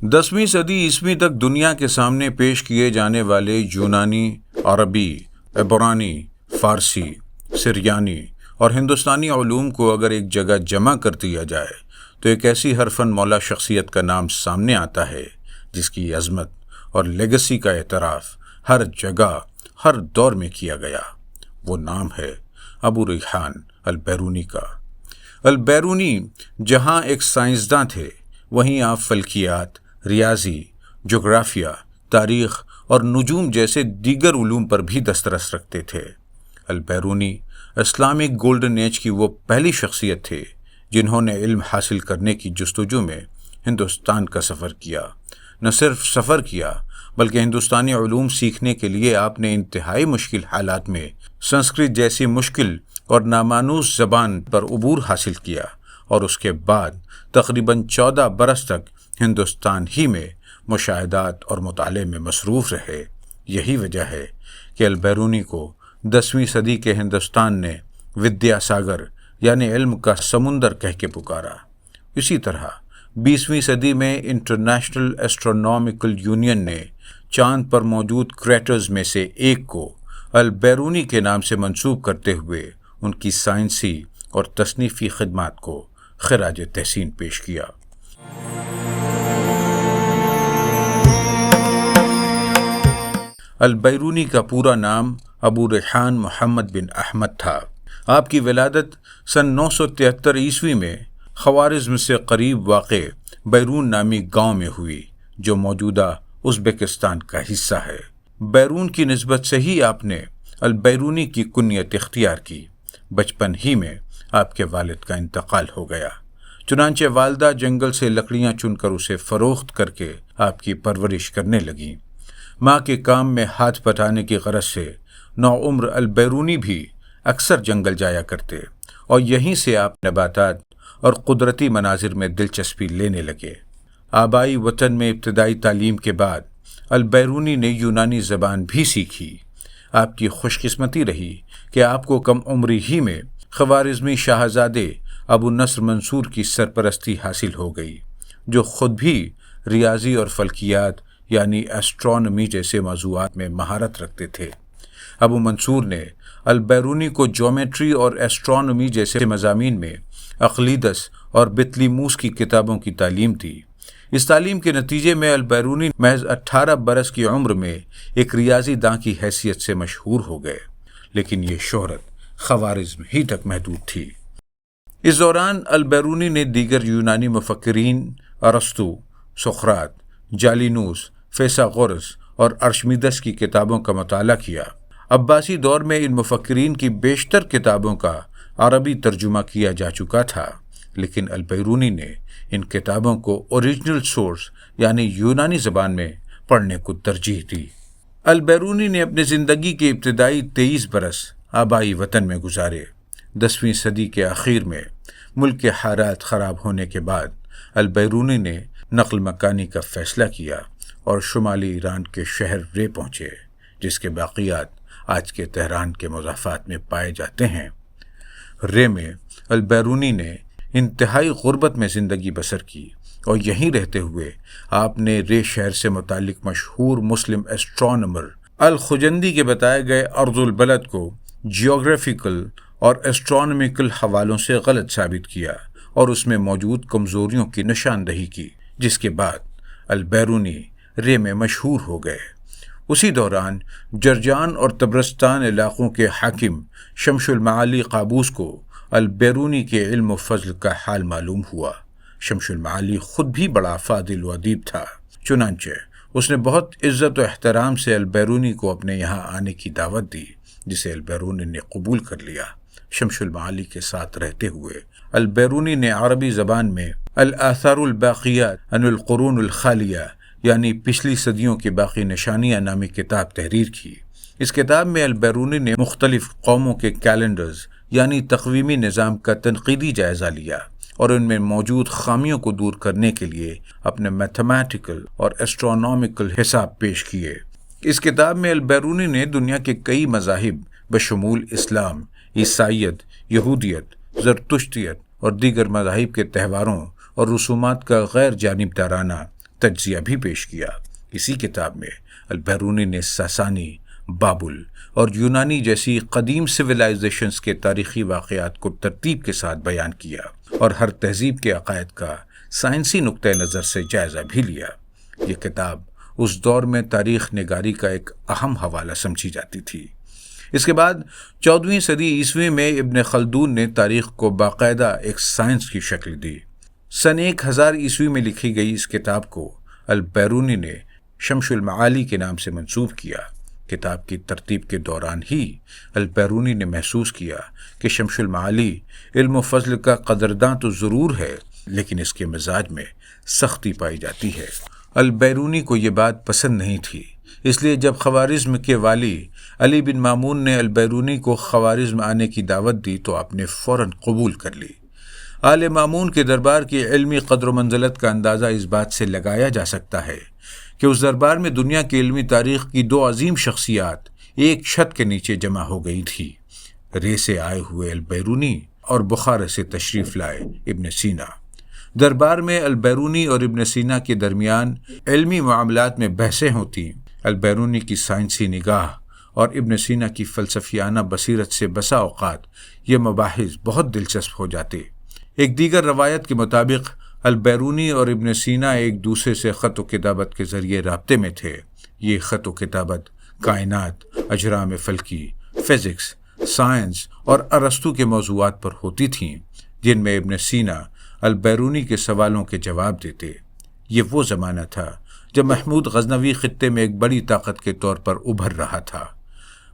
10ویں صدی عیسوی تک دنیا کے سامنے پیش کیے جانے والے یونانی، عربی، عبرانی، فارسی، سریانی اور ہندوستانی علوم کو اگر ایک جگہ جمع کر دیا جائے تو ایک ایسی حرفن مولا شخصیت کا نام سامنے آتا ہے جس کی عظمت اور لیگسی کا اعتراف ہر جگہ ہر دور میں کیا گیا۔ وہ نام ہے ابو ریحان البیرونی کا۔ البیرونی جہاں ایک سائنسداں تھے، وہیں آپ فلکیات، ریاضی، جغرافیہ، تاریخ اور نجوم جیسے دیگر علوم پر بھی دسترس رکھتے تھے۔ البیرونی اسلامک گولڈن ایج کی وہ پہلی شخصیت تھے جنہوں نے علم حاصل کرنے کی جستجو میں ہندوستان کا سفر کیا۔ نہ صرف سفر کیا بلکہ ہندوستانی علوم سیکھنے کے لیے آپ نے انتہائی مشکل حالات میں سنسکرت جیسی مشکل اور نامانوس زبان پر عبور حاصل کیا، اور اس کے بعد تقریباً 14 برس تک ہندوستان ہی میں مشاہدات اور مطالعے میں مصروف رہے۔ یہی وجہ ہے کہ البیرونی کو 10ویں صدی کے ہندوستان نے ودیا ساگر یعنی علم کا سمندر کہہ کے پکارا۔ اسی طرح 20ویں صدی میں انٹرنیشنل ایسٹرونامیکل یونین نے چاند پر موجود کریٹرز میں سے ایک کو البیرونی کے نام سے منسوب کرتے ہوئے ان کی سائنسی اور تصنیفی خدمات کو خراج تحسین پیش کیا۔ البیرونی کا پورا نام ابو ریحان محمد بن احمد تھا۔ آپ کی ولادت سن 973 عیسوی میں خوارزم سے قریب واقع بیرون نامی گاؤں میں ہوئی، جو موجودہ ازبکستان کا حصہ ہے۔ بیرون کی نسبت سے ہی آپ نے البیرونی کی کنیت اختیار کی۔ بچپن ہی میں آپ کے والد کا انتقال ہو گیا، چنانچہ والدہ جنگل سے لکڑیاں چن کر اسے فروخت کر کے آپ کی پرورش کرنے لگیں۔ ماں کے کام میں ہاتھ بٹانے کی غرض سے نوعمر البیرونی بھی اکثر جنگل جایا کرتے، اور یہیں سے آپ نباتات اور قدرتی مناظر میں دلچسپی لینے لگے۔ آبائی وطن میں ابتدائی تعلیم کے بعد البیرونی نے یونانی زبان بھی سیکھی۔ آپ کی خوش قسمتی رہی کہ آپ کو کم عمری ہی میں خوارزمی شاہزادے ابو نصر منصور کی سرپرستی حاصل ہو گئی، جو خود بھی ریاضی اور فلکیات یعنی ایسٹرونومی جیسے موضوعات میں مہارت رکھتے تھے۔ ابو منصور نے البیرونی کو جیومیٹری اور ایسٹرونومی جیسے مضامین میں اقلیدس اور بطلیموس کی کتابوں کی تعلیم دی۔ اس تعلیم کے نتیجے میں البیرونی محض 18 برس کی عمر میں ایک ریاضی داں کی حیثیت سے مشہور ہو گئے، لیکن یہ شہرت خوارزم ہی تک محدود تھی۔ اس دوران البیرونی نے دیگر یونانی مفکرین ارسطو، سقراط، جالینوس، فیثاغورس اور ارشمیدس کی کتابوں کا مطالعہ کیا۔ عباسی دور میں ان مفکرین کی بیشتر کتابوں کا عربی ترجمہ کیا جا چکا تھا، لیکن البیرونی نے ان کتابوں کو اوریجنل سورس یعنی یونانی زبان میں پڑھنے کو ترجیح دی۔ البیرونی نے اپنی زندگی کے ابتدائی 23 برس آبائی وطن میں گزارے۔ 10ویں صدی کے آخر میں ملک کے حالات خراب ہونے کے بعد البیرونی نے نقل مکانی کا فیصلہ کیا اور شمالی ایران کے شہر رے پہنچے، جس کے باقیات آج کے تہران کے مضافات میں پائے جاتے ہیں۔ رے میں البیرونی نے انتہائی غربت میں زندگی بسر کی، اور یہیں رہتے ہوئے آپ نے رے شہر سے متعلق مشہور مسلم ایسٹرونومر الخجندی کے بتائے گئے ارض البلد کو جیوگرافیکل اور ایسٹرونومیکل حوالوں سے غلط ثابت کیا اور اس میں موجود کمزوریوں کی نشاندہی کی، جس کے بعد البیرونی رے میں مشہور ہو گئے۔ اسی دوران جرجان اور تبرستان علاقوں کے حاکم شمس المعالی قابوس کو البیرونی کے علم و فضل کا حال معلوم ہوا۔ شمس المعالی خود بھی بڑا فاضل و ادیب تھا، چنانچہ اس نے بہت عزت و احترام سے البیرونی کو اپنے یہاں آنے کی دعوت دی، جسے البیرونی نے قبول کر لیا۔ شمس المعالی کے ساتھ رہتے ہوئے البیرونی نے عربی زبان میں الآثار الباقیات عن القرون الخالیہ یعنی پچھلی صدیوں کی باقی نشانیاں نامی کتاب تحریر کی۔ اس کتاب میں البیرونی نے مختلف قوموں کے کیلنڈرز یعنی تقویمی نظام کا تنقیدی جائزہ لیا اور ان میں موجود خامیوں کو دور کرنے کے لیے اپنے میتھمیٹیکل اور ایسٹرونومیکل حساب پیش کیے۔ اس کتاب میں البیرونی نے دنیا کے کئی مذاہب بشمول اسلام، عیسائیت، یہودیت، زرتشتیت اور دیگر مذاہب کے تہواروں اور رسومات کا غیر جانبدارانہ، تجزیہ بھی پیش کیا۔ اسی کتاب میں البیرونی نے ساسانی، بابل اور یونانی جیسی قدیم سویلائزیشنز کے تاریخی واقعات کو ترتیب کے ساتھ بیان کیا اور ہر تہذیب کے عقائد کا سائنسی نقطۂ نظر سے جائزہ بھی لیا۔ یہ کتاب اس دور میں تاریخ نگاری کا ایک اہم حوالہ سمجھی جاتی تھی۔ اس کے بعد 14ویں صدی عیسوی میں ابن خلدون نے تاریخ کو باقاعدہ ایک سائنس کی شکل دی۔ سن 1000 عیسوی میں لکھی گئی اس کتاب کو البیرونی نے شمس المعالی کے نام سے منسوب کیا۔ کتاب کی ترتیب کے دوران ہی البیرونی نے محسوس کیا کہ شمس المعالی علم و فضل کا قدرداں تو ضرور ہے، لیکن اس کے مزاج میں سختی پائی جاتی ہے۔ البیرونی کو یہ بات پسند نہیں تھی، اس لیے جب خوارزم کے والی علی بن مامون نے البیرونی کو خوارزم آنے کی دعوت دی تو آپ نے فوراً قبول کر لی۔ آل مامون کے دربار کی علمی قدر و منزلت کا اندازہ اس بات سے لگایا جا سکتا ہے کہ اس دربار میں دنیا کی علمی تاریخ کی 2 عظیم شخصیات ایک چھت کے نیچے جمع ہو گئی تھی، رے سے آئے ہوئے البیرونی اور بخارا سے تشریف لائے ابن سینا۔ دربار میں البیرونی اور ابن سینا کے درمیان علمی معاملات میں بحثیں ہوتی۔ البیرونی کی سائنسی نگاہ اور ابن سینا کی فلسفیانہ بصیرت سے بسا اوقات یہ مباحث بہت دلچسپ ہو جاتے۔ ایک دیگر روایت کے مطابق البیرونی اور ابن سینا ایک دوسرے سے خط و کتابت کے ذریعے رابطے میں تھے۔ یہ خط و کتابت کائنات، اجرام فلکی، فزکس، سائنس اور ارسطو کے موضوعات پر ہوتی تھیں، جن میں ابن سینا البیرونی کے سوالوں کے جواب دیتے۔ یہ وہ زمانہ تھا جب محمود غزنوی خطے میں ایک بڑی طاقت کے طور پر ابھر رہا تھا۔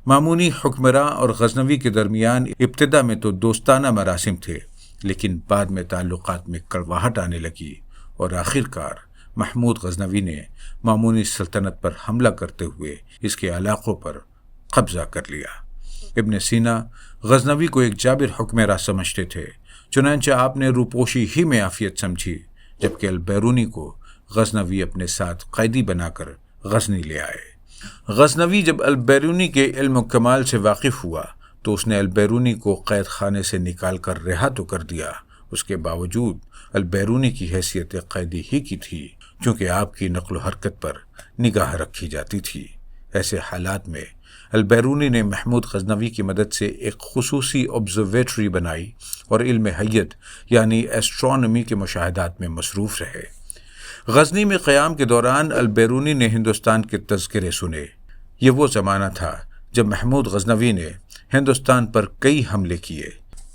مامونی حکمراں اور غزنوی کے درمیان ابتدا میں تو دوستانہ مراسم تھے، لیکن بعد میں تعلقات میں کڑواہٹ آنے لگی اور آخر کار محمود غزنوی نے مامونی سلطنت پر حملہ کرتے ہوئے اس کے علاقوں پر قبضہ کر لیا۔ ابن سینا غزنوی کو ایک جابر حکمراں سمجھتے تھے، چنانچہ آپ نے روپوشی ہی میں عافیت سمجھی، جبکہ البیرونی کو غزنوی اپنے ساتھ قیدی بنا کر غزنی لے آئے۔ غزنوی جب البیرونی کے علم و کمال سے واقف ہوا تو اس نے البیرونی کو قید خانے سے نکال کر رہا تو کر دیا۔ اس کے باوجود البیرونی کی حیثیت قیدی ہی کی تھی، چونکہ آپ کی نقل و حرکت پر نگاہ رکھی جاتی تھی۔ ایسے حالات میں البیرونی نے محمود غزنوی کی مدد سے ایک خصوصی آبزرویٹری بنائی اور علم حیت یعنی ایسٹرونومی کے مشاہدات میں مصروف رہے۔ غزنی میں قیام کے دوران البیرونی نے ہندوستان کے تذکرے سنے۔ یہ وہ زمانہ تھا جب محمود غزنوی نے ہندوستان پر کئی حملے کیے۔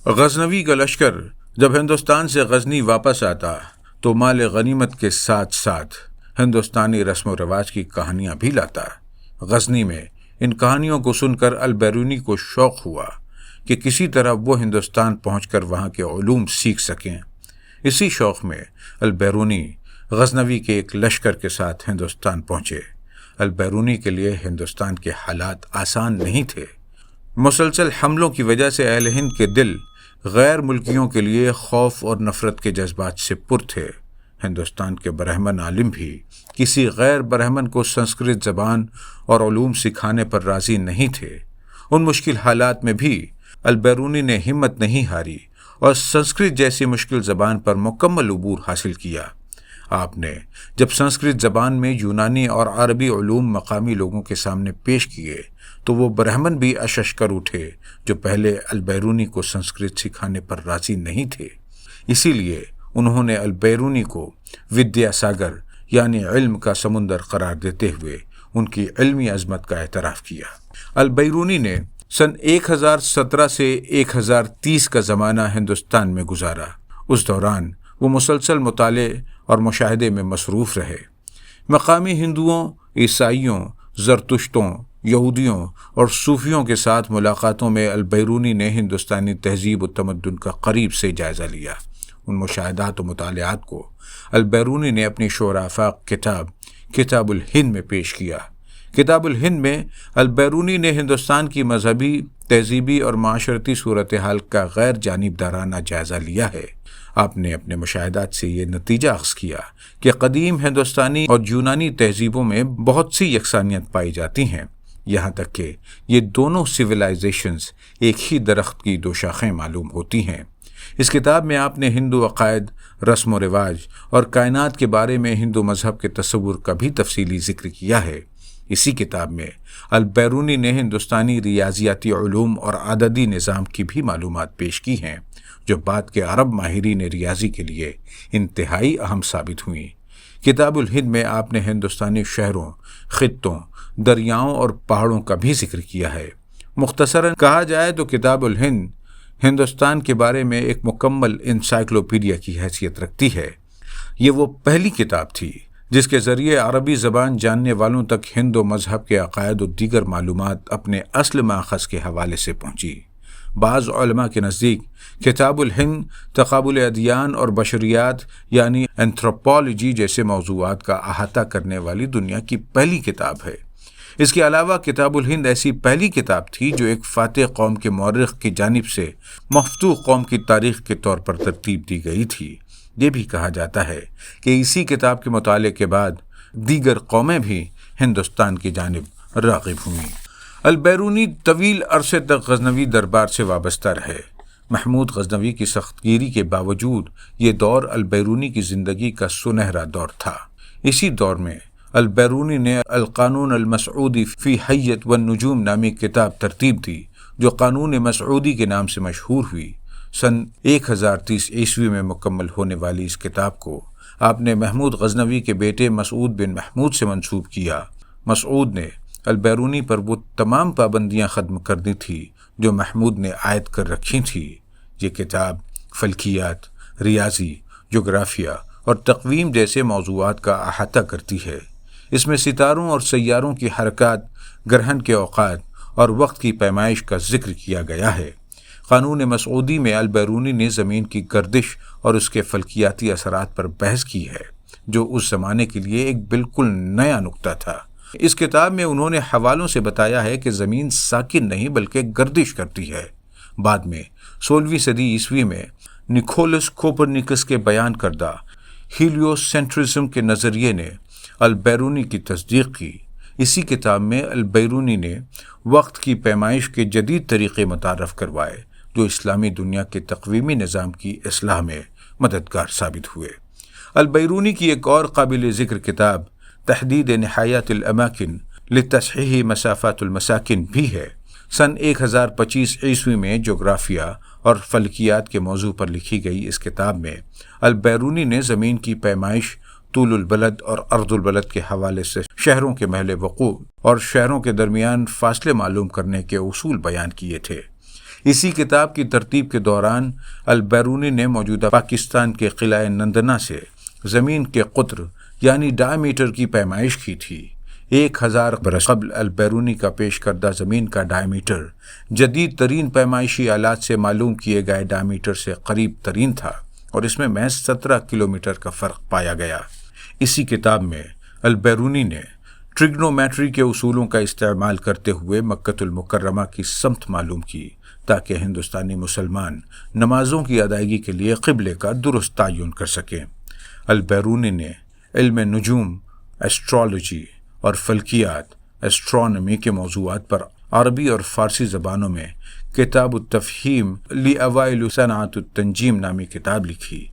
غزنوی کا لشکر جب ہندوستان سے غزنی واپس آتا تو مال غنیمت کے ساتھ ساتھ ہندوستانی رسم و رواج کی کہانیاں بھی لاتا۔ غزنی میں ان کہانیوں کو سن کر البیرونی کو شوق ہوا کہ کسی طرح وہ ہندوستان پہنچ کر وہاں کے علوم سیکھ سکیں۔ اسی شوق میں البیرونی غزنوی کے ایک لشکر کے ساتھ ہندوستان پہنچے۔ البیرونی کے لیے ہندوستان کے حالات آسان نہیں تھے۔ مسلسل حملوں کی وجہ سے اہل ہند کے دل غیر ملکیوں کے لیے خوف اور نفرت کے جذبات سے پر تھے۔ ہندوستان کے برہمن عالم بھی کسی غیر برہمن کو سنسکرت زبان اور علوم سکھانے پر راضی نہیں تھے۔ ان مشکل حالات میں بھی البیرونی نے ہمت نہیں ہاری اور سنسکرت جیسی مشکل زبان پر مکمل عبور حاصل کیا۔ آپ نے جب سنسکرت زبان میں یونانی اور عربی علوم مقامی لوگوں کے سامنے پیش کیے تو وہ برہمن بھی اشش کر اٹھے جو پہلے البیرونی کو سنسکرت سکھانے پر راضی نہیں تھے۔ اسی لیے انہوں نے البیرونی کو ودیا ساگر یعنی علم کا سمندر قرار دیتے ہوئے ان کی علمی عظمت کا اعتراف کیا۔ البیرونی نے سن 1017 سے 1030 کا زمانہ ہندوستان میں گزارا۔ اس دوران وہ مسلسل مطالعے اور مشاہدے میں مصروف رہے۔ مقامی ہندوؤں، عیسائیوں، زرتشتوں، یہودیوں اور صوفیوں کے ساتھ ملاقاتوں میں البیرونی نے ہندوستانی تہذیب و تمدن کا قریب سے جائزہ لیا۔ ان مشاہدات و مطالعات کو البیرونی نے اپنی شعر آفاق کتاب الہند میں پیش کیا۔ کتاب الہند میں البیرونی نے ہندوستان کی مذہبی، تہذیبی اور معاشرتی صورتحال کا غیر جانبدارانہ جائزہ لیا ہے۔ آپ نے اپنے مشاہدات سے یہ نتیجہ اخذ کیا کہ قدیم ہندوستانی اور یونانی تہذیبوں میں بہت سی یکسانیت پائی جاتی ہیں، یہاں تک کہ یہ دونوں سویلائزیشنز ایک ہی درخت کی 2 شاخیں معلوم ہوتی ہیں۔ اس کتاب میں آپ نے ہندو عقائد، رسم و رواج اور کائنات کے بارے میں ہندو مذہب کے تصور کا بھی تفصیلی ذکر کیا ہے۔ اسی کتاب میں البیرونی نے ہندوستانی ریاضیاتی علوم اور عددی نظام کی بھی معلومات پیش کی ہیں، جو بعد کے عرب ماہرین ریاضی کے لیے انتہائی اہم ثابت ہوئیں۔ کتاب الہند میں آپ نے ہندوستانی شہروں، خطوں، دریاؤں اور پہاڑوں کا بھی ذکر کیا ہے۔ مختصراً کہا جائے تو کتاب الہند ہندوستان کے بارے میں ایک مکمل انسائکلوپیڈیا کی حیثیت رکھتی ہے۔ یہ وہ پہلی کتاب تھی جس کے ذریعے عربی زبان جاننے والوں تک ہندو مذہب کے عقائد و دیگر معلومات اپنے اصل ماخذ کے حوالے سے پہنچی۔ بعض علماء کے نزدیک کتاب الہند تقابل ادیان اور بشریات یعنی اینتھروپولوجی جیسے موضوعات کا احاطہ کرنے والی دنیا کی پہلی کتاب ہے۔ اس کے علاوہ کتاب الہند ایسی پہلی کتاب تھی جو ایک فاتح قوم کے مورخ کی جانب سے مفتوح قوم کی تاریخ کے طور پر ترتیب دی گئی تھی۔ یہ بھی کہا جاتا ہے کہ اسی کتاب کے مطالعے کے بعد دیگر قومیں بھی ہندوستان کی جانب راغب ہوئیں۔ البیرونی طویل عرصے تک غزنوی دربار سے وابستہ رہے۔ محمود غزنوی کی سخت گیری کے باوجود یہ دور البیرونی کی زندگی کا سنہرا دور تھا۔ اسی دور میں البیرونی نے القانون المسعودی فی حیۃ والنجوم نامی کتاب ترتیب دی، جو قانون مسعودی کے نام سے مشہور ہوئی۔ سن 1030 عیسوی میں مکمل ہونے والی اس کتاب کو آپ نے محمود غزنوی کے بیٹے مسعود بن محمود سے منسوب کیا۔ مسعود نے البیرونی پر وہ تمام پابندیاں ختم کر دی تھی جو محمود نے عائد کر رکھی تھی۔ یہ کتاب فلکیات، ریاضی، جغرافیہ اور تقویم جیسے موضوعات کا احاطہ کرتی ہے۔ اس میں ستاروں اور سیاروں کی حرکات، گرہن کے اوقات اور وقت کی پیمائش کا ذکر کیا گیا ہے۔ قانون مسعودی میں البیرونی نے زمین کی گردش اور اس کے فلکیاتی اثرات پر بحث کی ہے، جو اس زمانے کے لیے ایک بالکل نیا نکتہ تھا۔ اس کتاب میں انہوں نے حوالوں سے بتایا ہے کہ زمین ساکن نہیں بلکہ گردش کرتی ہے۔ بعد میں 16ویں صدی عیسوی میں نکولس کوپرنیکس کے بیان کردہ ہیلیوسینٹرزم کے نظریے نے البیرونی کی تصدیق کی۔ اسی کتاب میں البیرونی نے وقت کی پیمائش کے جدید طریقے متعارف کروائے، جو اسلامی دنیا کے تقویمی نظام کی اصلاح میں مددگار ثابت ہوئے۔ البیرونی کی ایک اور قابل ذکر کتاب تحدید نہایات الاماکن لتصحیح مسافات المساکن بھی ہے۔ سن 1025 عیسوی میں جغرافیہ اور فلکیات کے موضوع پر لکھی گئی اس کتاب میں البیرونی نے زمین کی پیمائش، طول البلد اور عرض البلد کے حوالے سے شہروں کے محل وقوع اور شہروں کے درمیان فاصلے معلوم کرنے کے اصول بیان کیے تھے۔ اسی کتاب کی ترتیب کے دوران البیرونی نے موجودہ پاکستان کے قلعہ نندنا سے زمین کے قطر یعنی ڈائیمیٹر کی پیمائش کی تھی۔ 1000 برس قبل البیرونی کا پیش کردہ زمین کا ڈائیمیٹر جدید ترین پیمائشی آلات سے معلوم کیے گئے ڈائیمیٹر سے قریب ترین تھا، اور اس میں محض 17 کلومیٹر کا فرق پایا گیا۔ اسی کتاب میں البیرونی نے ٹریگنومیٹری کے اصولوں کا استعمال کرتے ہوئے مکۃ المکرمہ کی سمت معلوم کی، تاکہ ہندوستانی مسلمان نمازوں کی ادائیگی کے لیے قبلے کا درست تعین کر سکیں۔ البیرونی نے علم نجوم، ایسٹرالوجی اور فلکیات، ایسٹرونومی کے موضوعات پر عربی اور فارسی زبانوں میں کتاب التفہیم لأوائل صنعت التنجیم نامی کتاب لکھی۔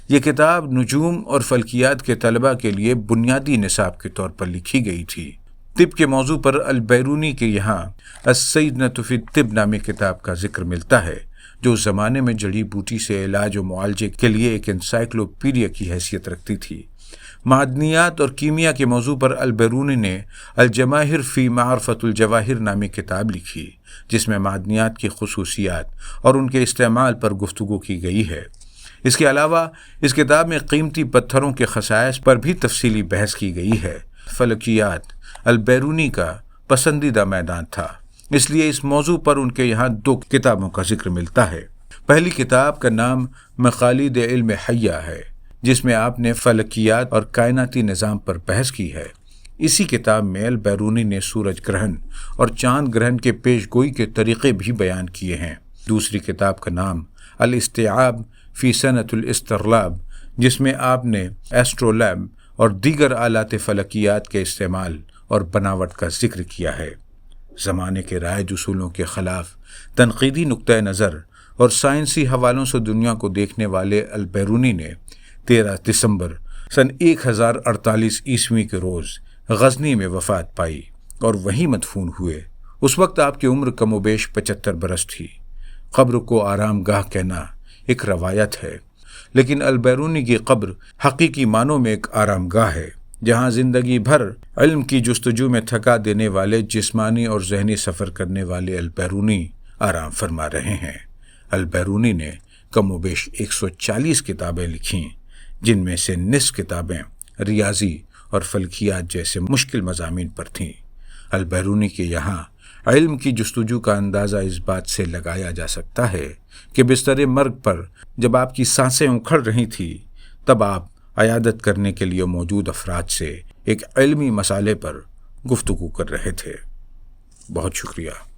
یہ کتاب نجوم اور فلکیات کے طلباء کے لیے بنیادی نصاب کے طور پر لکھی گئی تھی۔ طب کے موضوع پر البیرونی کے یہاں السیدنۃ فی الطب نامی کتاب کا ذکر ملتا ہے، جو اس زمانے میں جڑی بوٹی سے علاج و معالجے کے لیے ایک انسائکلوپیڈیا کی حیثیت رکھتی تھی۔ معدنیات اور کیمیا کے موضوع پر البیرونی نے الجواہر فی معرفت الجواہر نامی کتاب لکھی، جس میں معدنیات کی خصوصیات اور ان کے استعمال پر گفتگو کی گئی ہے۔ اس کے علاوہ اس کتاب میں قیمتی پتھروں کے خصائص پر بھی تفصیلی بحث کی گئی ہے۔ فلکیات البیرونی کا پسندیدہ میدان تھا، اس لیے اس موضوع پر ان کے یہاں 2 کتابوں کا ذکر ملتا ہے۔ پہلی کتاب کا نام مقالید علم حیہ ہے، جس میں آپ نے فلکیات اور کائناتی نظام پر بحث کی ہے۔ اسی کتاب میں البیرونی نے سورج گرہن اور چاند گرہن کے پیش گوئی کے طریقے بھی بیان کیے ہیں۔ دوسری کتاب کا نام الاستیعاب فی صنعت الاسترلاب، جس میں آپ نے ایسٹرولیب اور دیگر آلات فلکیات کے استعمال اور بناوٹ کا ذکر کیا ہے۔ زمانے کے رائج اصولوں کے خلاف تنقیدی نقطۂ نظر اور سائنسی حوالوں سے دنیا کو دیکھنے والے البیرونی نے 13 دسمبر سن 1048 عیسوی کے روز غزنی میں وفات پائی اور وہیں مدفون ہوئے۔ اس وقت آپ کی عمر کم و بیش 75 برس تھی۔ قبر کو آرام گاہ کہنا ایک روایت ہے، لیکن البیرونی کی قبر حقیقی معنوں میں ایک آرام گاہ ہے، جہاں زندگی بھر علم کی جستجو میں تھکا دینے والے جسمانی اور ذہنی سفر کرنے والے البیرونی آرام فرما رہے ہیں۔ البیرونی نے کم و بیش 140 کتابیں لکھیں، جن میں سے نصف کتابیں ریاضی اور فلکیات جیسے مشکل مضامین پر تھیں۔ البیرونی کے یہاں علم کی جستجو کا اندازہ اس بات سے لگایا جا سکتا ہے کہ بستر مرگ پر جب آپ کی سانسیں اکھڑ رہی تھیں، تب آپ عیادت کرنے کے لیے موجود افراد سے ایک علمی مسئلے پر گفتگو کر رہے تھے۔ بہت شکریہ۔